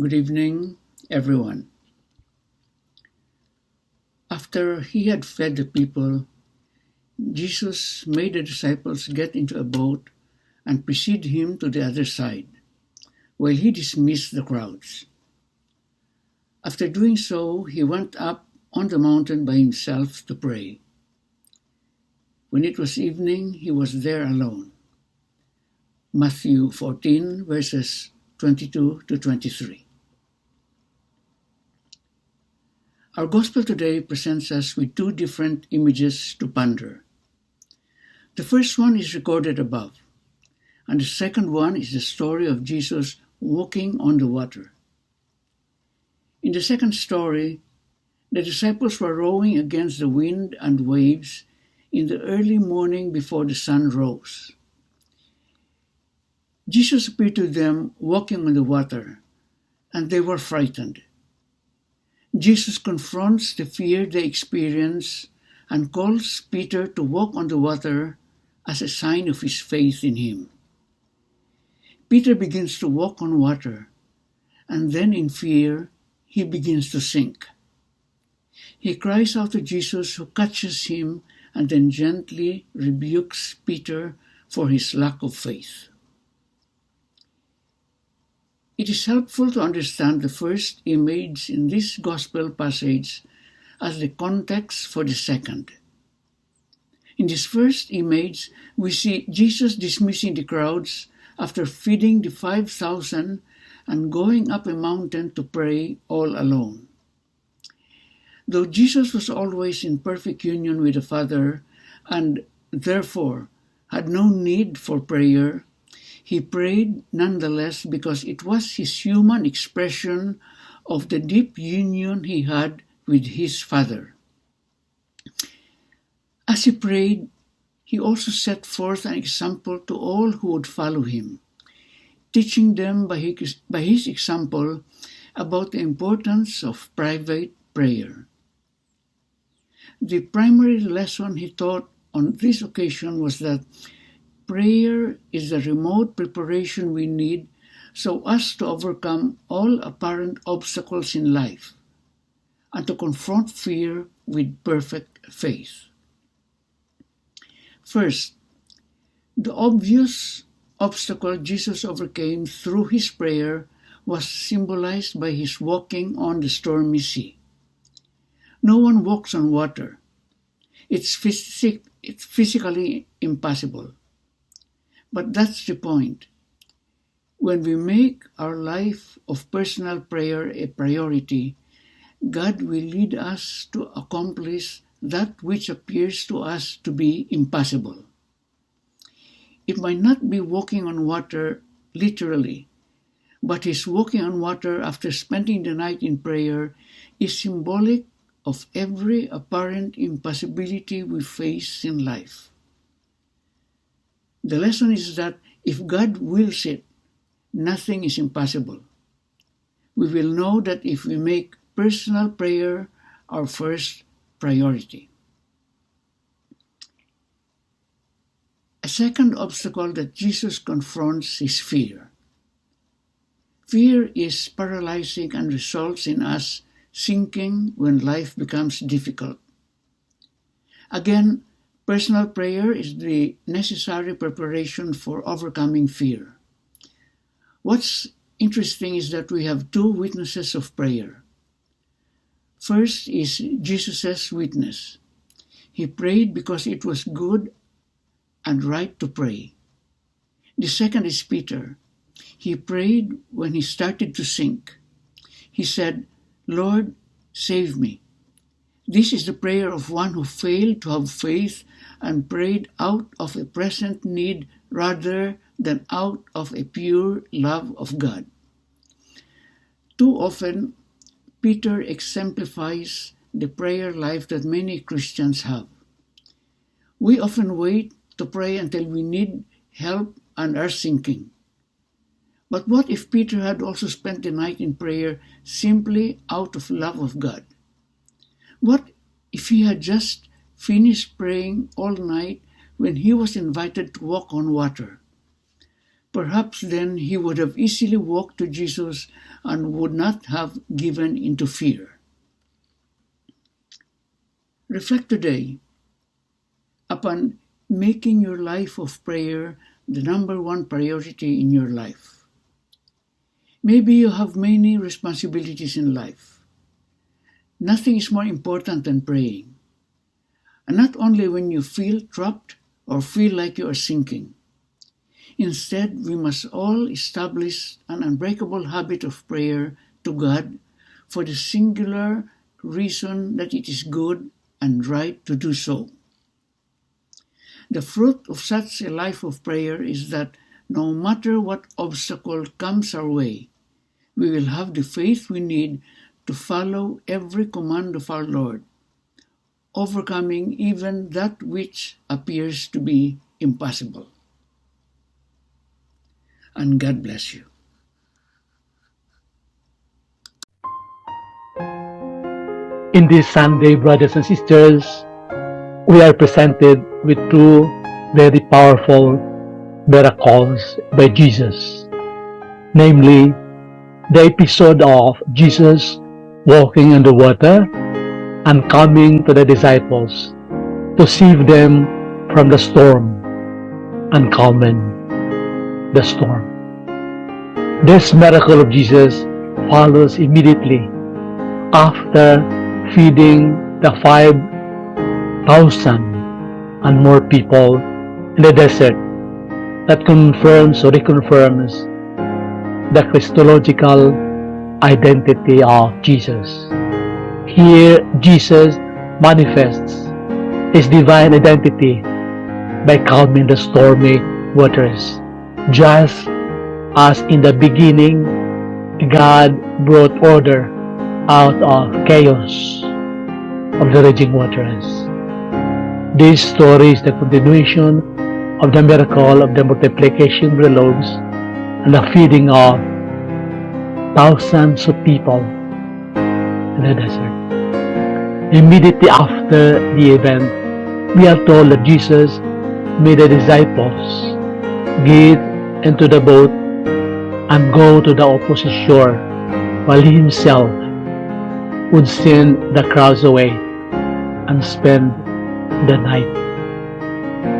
Good evening, everyone. After he had fed the people, Jesus made the disciples get into a boat and precede him to the other side, while he dismissed the crowds. After doing so, he went up on the mountain by himself to pray. When it was evening, he was there alone. Matthew 14, verses 22 to 23. Our gospel today presents us with two different images to ponder. The first one is recorded above, and the second one is the story of Jesus walking on the water. In the second story, the disciples were rowing against the wind and waves in the early morning before the sun rose. Jesus appeared to them walking on the water, and they were frightened. Jesus confronts the fear they experience and calls Peter to walk on the water as a sign of his faith in him. Peter begins to walk on water, and then in fear, he begins to sink. He cries out to Jesus, who catches him and then gently rebukes Peter for his lack of faith. It is helpful to understand the first image in this gospel passage as the context for the second. In this first image, we see Jesus dismissing the crowds after feeding the 5,000 and going up a mountain to pray all alone. Though Jesus was always in perfect union with the Father and therefore had no need for prayer, he prayed nonetheless because it was his human expression of the deep union he had with his Father. As he prayed, he also set forth an example to all who would follow him, teaching them by his example about the importance of private prayer. The primary lesson he taught on this occasion was that prayer is the remote preparation we need so as to overcome all apparent obstacles in life and to confront fear with perfect faith. First, the obvious obstacle Jesus overcame through his prayer was symbolized by his walking on the stormy sea. No one walks on water. It's physically impossible. But that's the point. When we make our life of personal prayer a priority, God will lead us to accomplish that which appears to us to be impossible. It might not be walking on water literally, but his walking on water after spending the night in prayer is symbolic of every apparent impossibility we face in life. The lesson is that if God wills it, nothing is impossible. We will know that if we make personal prayer our first priority. A second obstacle that Jesus confronts is fear. Fear is paralyzing and results in us sinking when life becomes difficult. Again, personal prayer is the necessary preparation for overcoming fear. What's interesting is that we have two witnesses of prayer. First is Jesus' witness. He prayed because it was good and right to pray. The second is Peter. He prayed when he started to sink. He said, "Lord, save me." This is the prayer of one who failed to have faith and prayed out of a present need rather than out of a pure love of God. Too often, Peter exemplifies the prayer life that many Christians have. We often wait to pray until we need help and are sinking. But what if Peter had also spent the night in prayer simply out of love of God? What if he had just finished praying all night when he was invited to walk on water? Perhaps then he would have easily walked to Jesus and would not have given into fear. Reflect today upon making your life of prayer the number one priority in your life. Maybe you have many responsibilities in life. Nothing is more important than praying. And not only when you feel trapped or feel like you are sinking. Instead, we must all establish an unbreakable habit of prayer to God for the singular reason that it is good and right to do so. The fruit of such a life of prayer is that no matter what obstacle comes our way, we will have the faith we need to follow every command of our Lord, overcoming even that which appears to be impossible. And God bless you. In this Sunday, brothers and sisters, we are presented with two very powerful miracles by Jesus. Namely, the episode of Jesus walking on the water and coming to the disciples to save them from the storm and calming the storm. This miracle of Jesus follows immediately after feeding the 5,000 and more people in the desert. That confirms or reconfirms the Christological identity of Jesus. Here, Jesus manifests his divine identity by calming the stormy waters. Just as in the beginning, God brought order out of chaos of the raging waters. This story is the continuation of the miracle of the multiplication of the loaves and the feeding of thousands of people in the desert. Immediately after the event, we are told that Jesus made the disciples get into the boat and go to the opposite shore, while he himself would send the crowds away and spend the night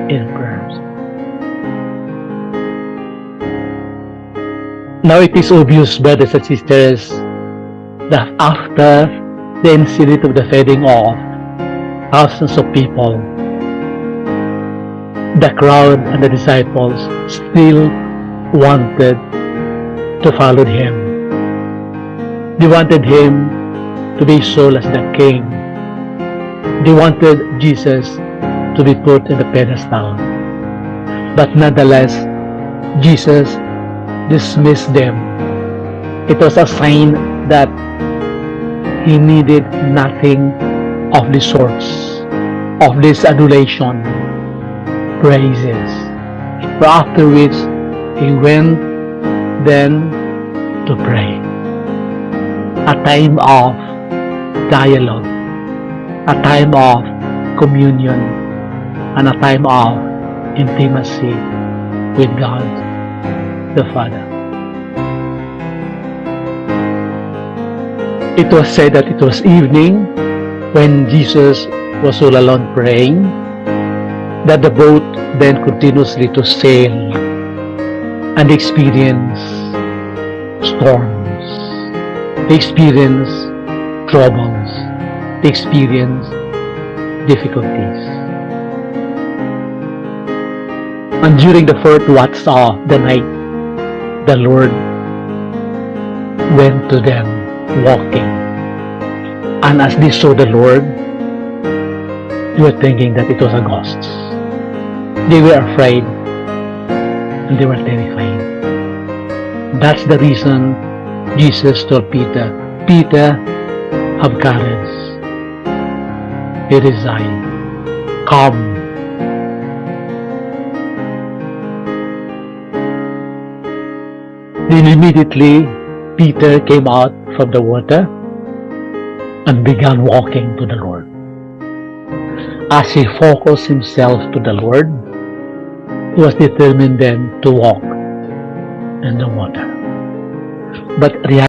in prayers. Now it is obvious, brothers and sisters, that after the incident of the feeding of thousands of people, the crowd and the disciples still wanted to follow him. They wanted him to be sold as the king. They wanted Jesus to be put in the pedestal. But nonetheless, Jesus dismissed them. It was a sign that he needed nothing of the sorts, of this adulation, praises. For after which he went then to pray. A time of dialogue, a time of communion, and a time of intimacy with God the Father. It was said that it was evening when Jesus was all alone praying, that the boat then continuously to sail and experience storms, experience troubles, experience difficulties. And during the fourth watch of the night, the Lord went to them walking. And as they saw the Lord, they were thinking that it was a ghost. They were afraid and they were terrified. That's the reason Jesus told Peter, Peter, have courage. It is I. Come. Then immediately Peter came out from the water and began walking to the Lord. As he focused himself to the Lord, he was determined then to walk and the water. But reality